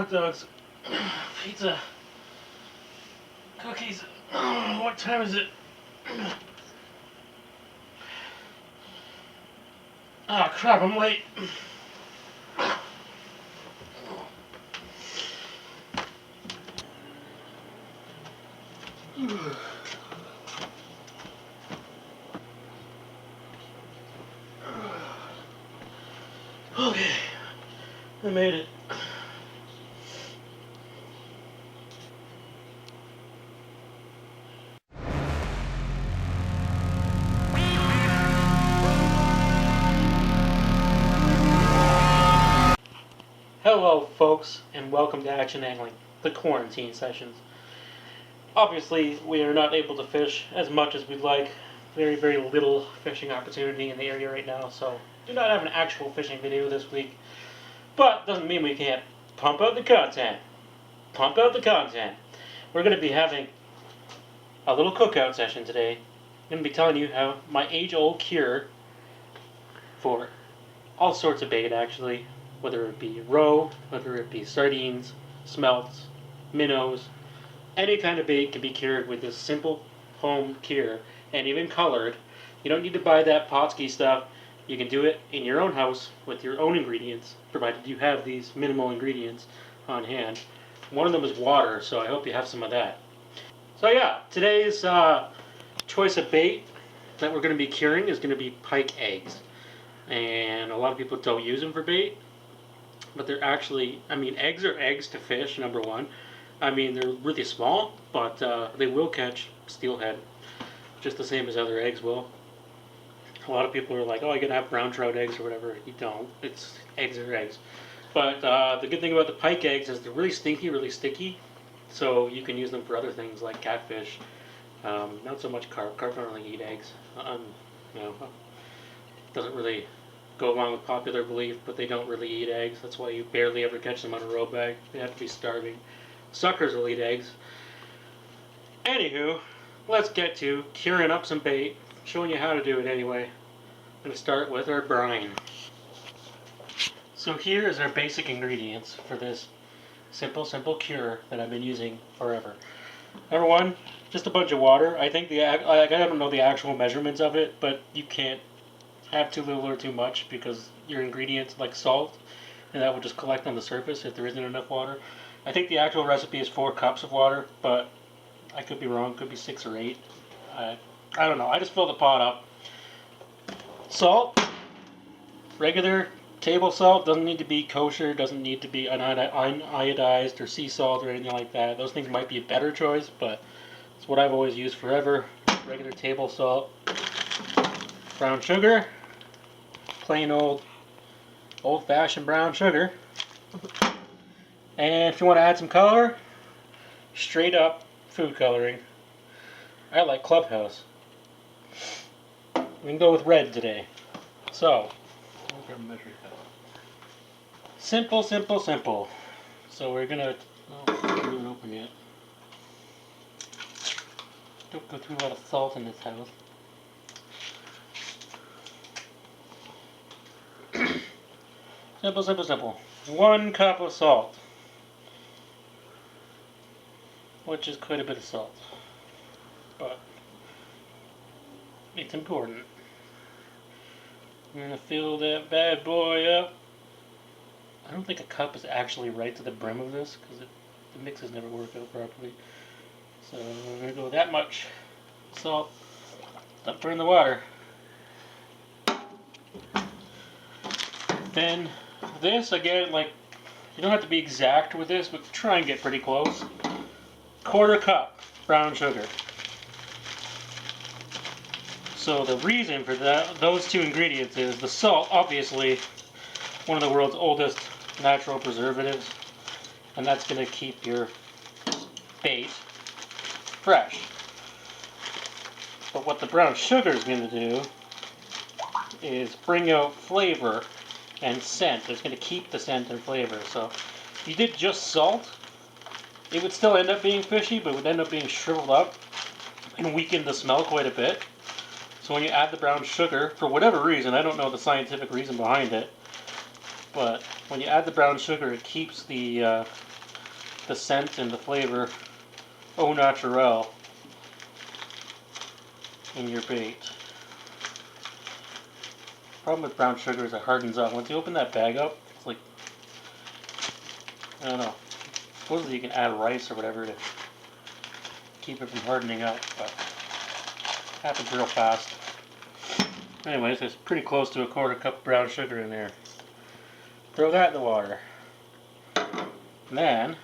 hot dogs, pizza, cookies. What time is it? Ah, crap, I'm late. Okay, I made it. Hello, folks, and welcome to Action Angling, the quarantine sessions. Obviously, we are not able to fish as much as we'd like. Very, very little fishing opportunity in the area right now, so do not have an actual fishing video this week. But doesn't mean we can't pump out the content. Pump out the content. We're going to be having a little cookout session today. I'm going to be telling you how my age-old cure for all sorts of bait, actually, whether it be roe, whether it be sardines, smelts, minnows, any kind of bait can be cured with this simple home cure, and even colored. You don't need to buy that Potsky stuff. You can do it in your own house with your own ingredients, provided you have these minimal ingredients on hand. One of them is water, so I hope you have some of that. So yeah, today's choice of bait that we're going to be curing is going to be pike eggs. And a lot of people don't use them for bait, but they're actually, eggs are eggs to fish, number one. They're really small, but they will catch steelhead, just the same as other eggs will. A lot of people are like, oh, I gotta have brown trout eggs or whatever. You don't. It's eggs are eggs. But the good thing about the pike eggs is they're really stinky, really sticky, so you can use them for other things like catfish. Not so much carp. Carp don't really eat eggs. Doesn't really go along with popular belief, but they don't really eat eggs. That's why you barely ever catch them on a roe bag. They have to be starving. Suckers will eat eggs. Anywho, let's get to curing up some bait. Showing you how to do it anyway. I'm going to start with our brine. So here is our basic ingredients for this simple cure that I've been using forever. Number one, just a bunch of water. I don't know the actual measurements of it, but you can't have too little or too much because your ingredients like salt, and that will just collect on the surface if there isn't enough water. I think the actual recipe is 4 cups of water, but I could be wrong. Could be 6 or 8. I don't know. I just fill the pot up. Salt, regular table salt. Doesn't need to be kosher. Doesn't need to be uniodized or sea salt or anything like that. Those things might be a better choice, but it's what I've always used forever. Regular table salt. Brown sugar. Plain old-fashioned brown sugar. And if you want to add some color, straight up food coloring. I like Clubhouse. We can go with red today. So, simple. So we're gonna, I haven't even opened yet. Don't go through a lot of salt in this house. Simple. 1 cup of salt, which is quite a bit of salt, but it's important. I'm going to fill that bad boy up. I don't think a cup is actually right to the brim of this because the mixes never work out properly. So we're going to go that much salt. Don't burn the water. Then this, again, you don't have to be exact with this, but try and get pretty close. 1/4 cup brown sugar. So the reason for those 2 ingredients is the salt, obviously, one of the world's oldest natural preservatives, and that's going to keep your bait fresh. But what the brown sugar is going to do is bring out flavor and scent. It's going to keep the scent and flavor. So if you did just salt, it would still end up being fishy, but it would end up being shriveled up and weaken the smell quite a bit. So when you add the brown sugar, for whatever reason, I don't know the scientific reason behind it, but when you add the brown sugar, it keeps the the scent and the flavor au naturel in your bait. Problem with brown sugar is it hardens up. Once you open that bag up, it's like, I don't know. Supposedly you can add rice or whatever to keep it from hardening up, but it happens real fast. Anyways, it's pretty close to a quarter cup of brown sugar in there. Throw that in the water. And then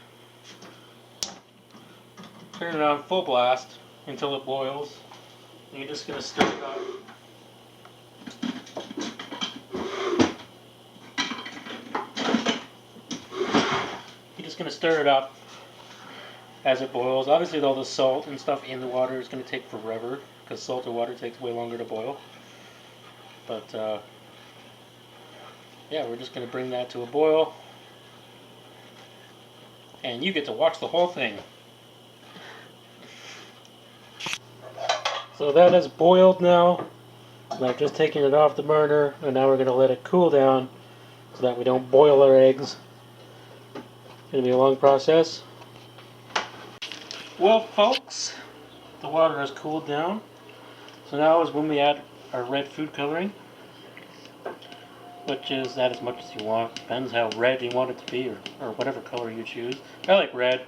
turn it on full blast until it boils. And you're just going to stir it up. You're just going to stir it up as it boils. Obviously all the salt and stuff in the water is going to take forever because salted water takes way longer to boil. But yeah, we're just going to bring that to a boil. And you get to watch the whole thing. So that has boiled now. I've just taken it off the burner, and now we're going to let it cool down so that we don't boil our eggs. It's going to be a long process. Well, folks, the water has cooled down. So now is when we add our red food coloring, which is add as much as you want. Depends how red you want it to be, or whatever color you choose. I like red.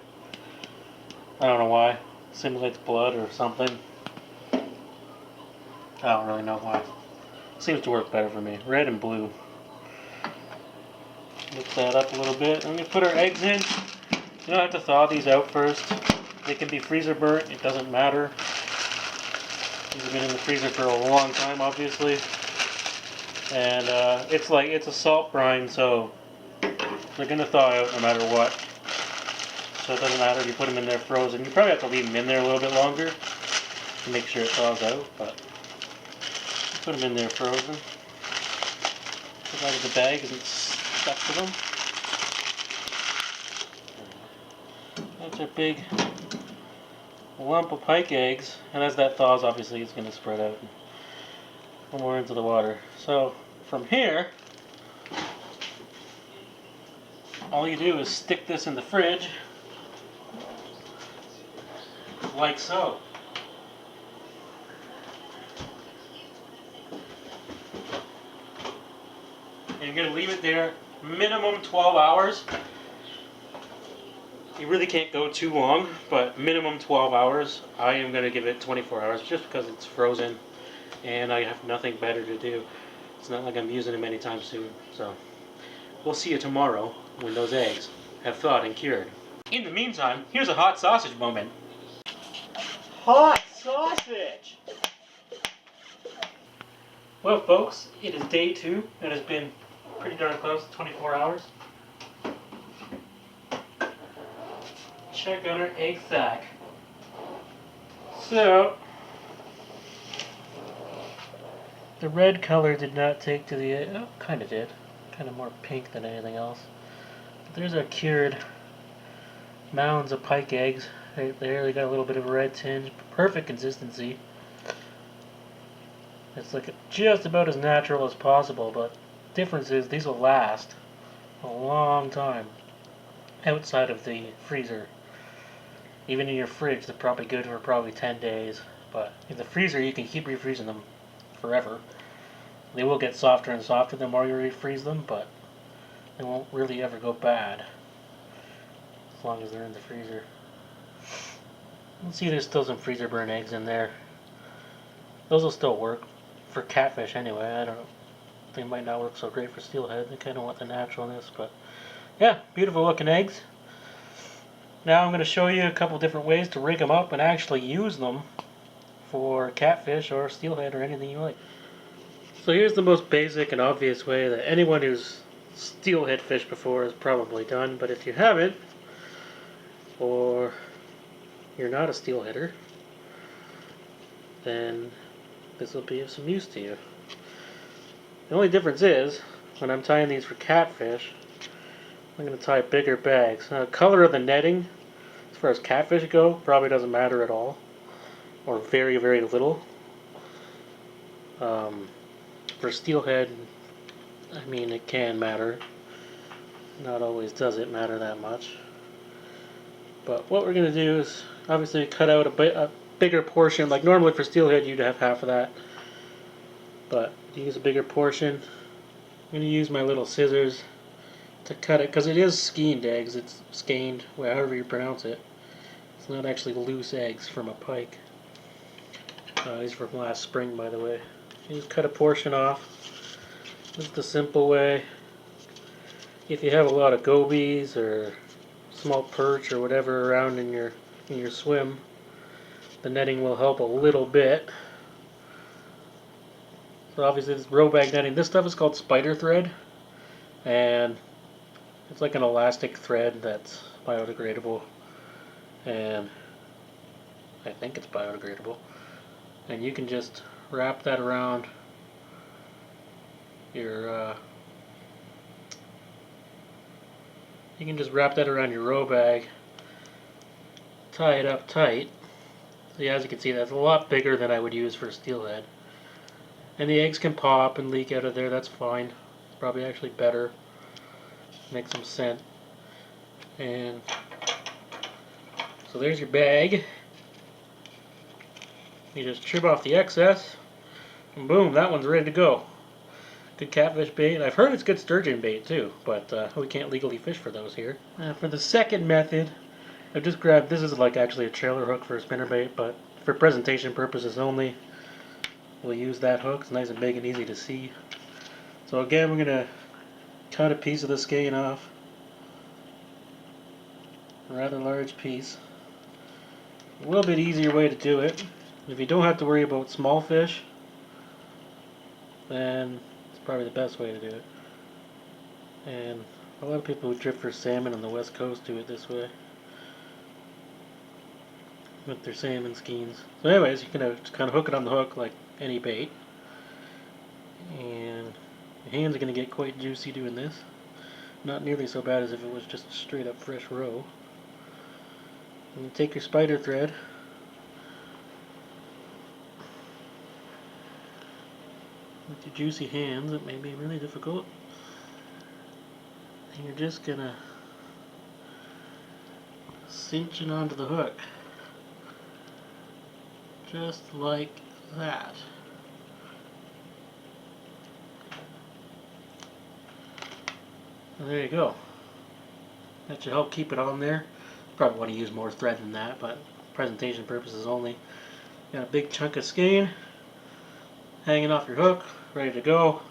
I don't know why. Simulates blood or something. I don't really know why. Seems to work better for me. Red and blue. Mix that up a little bit. And we put our eggs in. You don't have to thaw these out first. They can be freezer burnt. It doesn't matter. These have been in the freezer for a long time, obviously. And it's a salt brine, so they're going to thaw out no matter what. So it doesn't matter if you put them in there frozen. You probably have to leave them in there a little bit longer to make sure it thaws out, but put them in there frozen, provided the bag isn't stuck to them. That's our big lump of pike eggs, and as that thaws, obviously it's going to spread out more into the water. So from here, all you do is stick this in the fridge, like so. And you're going to leave it there minimum 12 hours. You really can't go too long, but minimum 12 hours. I am going to give it 24 hours just because it's frozen and I have nothing better to do. It's not like I'm using them anytime soon. So we'll see you tomorrow when those eggs have thawed and cured. In the meantime, here's a hot sausage moment. Hot sausage! Well, folks, it is day 2. It has been pretty darn close to 24 hours. Check out our egg sack. So, the red color did not take to the, oh, kind of did. Kind of more pink than anything else. But there's our cured mounds of pike eggs right there. They got a little bit of a red tinge. Perfect consistency. It's like just about as natural as possible, but the difference is these will last a long time outside of the freezer. Even in your fridge, they're probably good for probably 10 days, but in the freezer you can keep refreezing them forever. They will get softer and softer the more you refreeze them, but they won't really ever go bad as long as they're in the freezer. Let's see, there's still some freezer burn eggs in there. Those will still work for catfish anyway. I don't know. They might not work so great for steelhead. They kind of want the naturalness, but yeah, beautiful looking eggs. Now I'm going to show you a couple different ways to rig them up and actually use them for catfish or steelhead or anything you like. So here's the most basic and obvious way that anyone who's steelhead fished before has probably done, but if you haven't, or you're not a steelheader, then this will be of some use to you. The only difference is, when I'm tying these for catfish, I'm going to tie bigger bags. Now, the color of the netting, as far as catfish go, probably doesn't matter at all, or very, very little. For steelhead, I mean, it can matter. Not always does it matter that much. But what we're going to do is obviously cut out a bigger portion. Like normally for steelhead you'd have half of that. But to use a bigger portion, I'm going to use my little scissors to cut it. Because it is skeined eggs. It's skeined, however you pronounce it. It's not actually loose eggs from a pike. These are from last spring, by the way. You just cut a portion off. This is the simple way. If you have a lot of gobies or small perch or whatever around in your swim, the netting will help a little bit. So obviously this row bag netting, this stuff is called spider thread, and it's like an elastic thread that's biodegradable, and I think it's biodegradable, and you can just wrap that around your row bag, tie it up tight. So yeah, as you can see, that's a lot bigger than I would use for steelhead. And the eggs can pop and leak out of there, that's fine. It's probably actually better. Make some scent. And so there's your bag. You just trim off the excess, and boom, that one's ready to go. Good catfish bait. I've heard it's good sturgeon bait too, but we can't legally fish for those here. For the second method, I've just grabbed, this is like actually a trailer hook for a spinnerbait, but for presentation purposes only, we'll use that hook. It's nice and big and easy to see. So again, we're going to cut a piece of the skein off. A rather large piece. A little bit easier way to do it. If you don't have to worry about small fish, then it's probably the best way to do it. And a lot of people who trip for salmon on the west coast do it this way, with their salmon skeins. So anyways, you can just kind of hook it on the hook like any bait. And your hands are going to get quite juicy doing this. Not nearly so bad as if it was just a straight up fresh roe. And you take your spider thread, with your juicy hands, it may be really difficult, and you're just going to cinch it onto the hook. Just like that. And there you go. That should help keep it on there. Probably want to use more thread than that, but presentation purposes only. Got a big chunk of skein hanging off your hook, ready to go.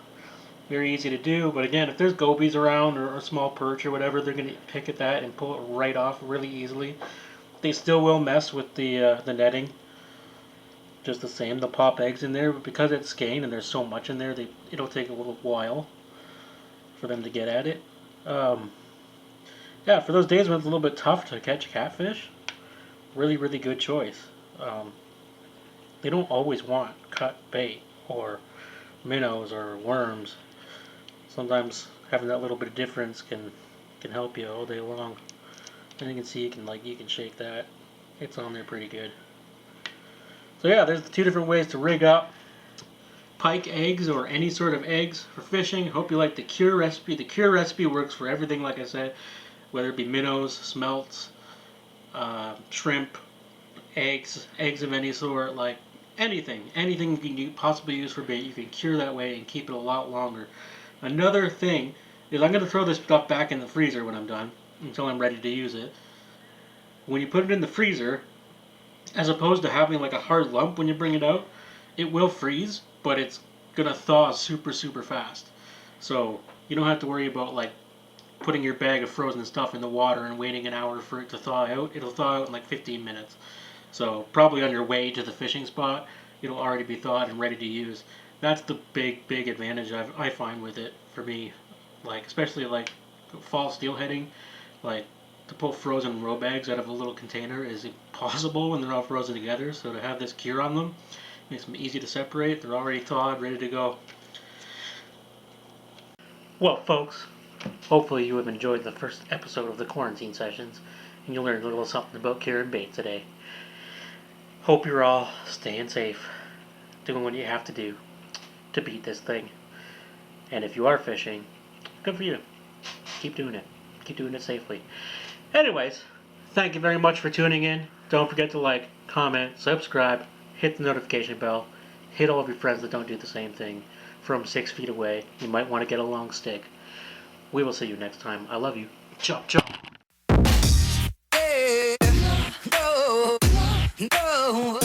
Very easy to do, but again, if there's gobies around or small perch or whatever, they're going to pick at that and pull it right off really easily. They still will mess with the netting. Just the same, they'll pop eggs in there, but because it's skein and there's so much in there, it'll take a little while for them to get at it. Yeah, for those days when it's a little bit tough to catch catfish, really, really good choice. They don't always want cut bait or minnows or worms. Sometimes having that little bit of difference can help you all day long. And you can see you can shake that. It's on there pretty good. So yeah, there's the two different ways to rig up pike eggs or any sort of eggs for fishing. Hope you like the cure recipe. The cure recipe works for everything, like I said, whether it be minnows, smelts, shrimp, eggs of any sort, like anything you can possibly use for bait, you can cure that way and keep it a lot longer. Another thing is I'm going to throw this stuff back in the freezer when I'm done, until I'm ready to use it. When you put it in the freezer, as opposed to having like a hard lump when you bring it out, it will freeze, but it's gonna thaw super fast. So you don't have to worry about like putting your bag of frozen stuff in the water and waiting an hour for it to thaw out. It'll thaw out in like 15 minutes. So probably on your way to the fishing spot, it'll already be thawed and ready to use. That's the big advantage I find with it for me. Like especially like fall steelheading, like to pull frozen roe bags out of a little container is impossible when they're all frozen together. So to have this cure on them makes them easy to separate. They're already thawed, ready to go. Well, folks, hopefully you have enjoyed the first episode of the quarantine sessions, and you learned a little something about curing bait today. Hope you're all staying safe, doing what you have to do to beat this thing. And if you are fishing, good for you. Keep doing it. Keep doing it safely. Anyways, Thank you very much for tuning in. Don't forget to like, comment, subscribe, hit the notification bell, hit all of your friends that don't do the same thing. From 6 feet away, you might want to get a long stick. We will see you next time. I love you. Chop, chop. Yeah, no, no.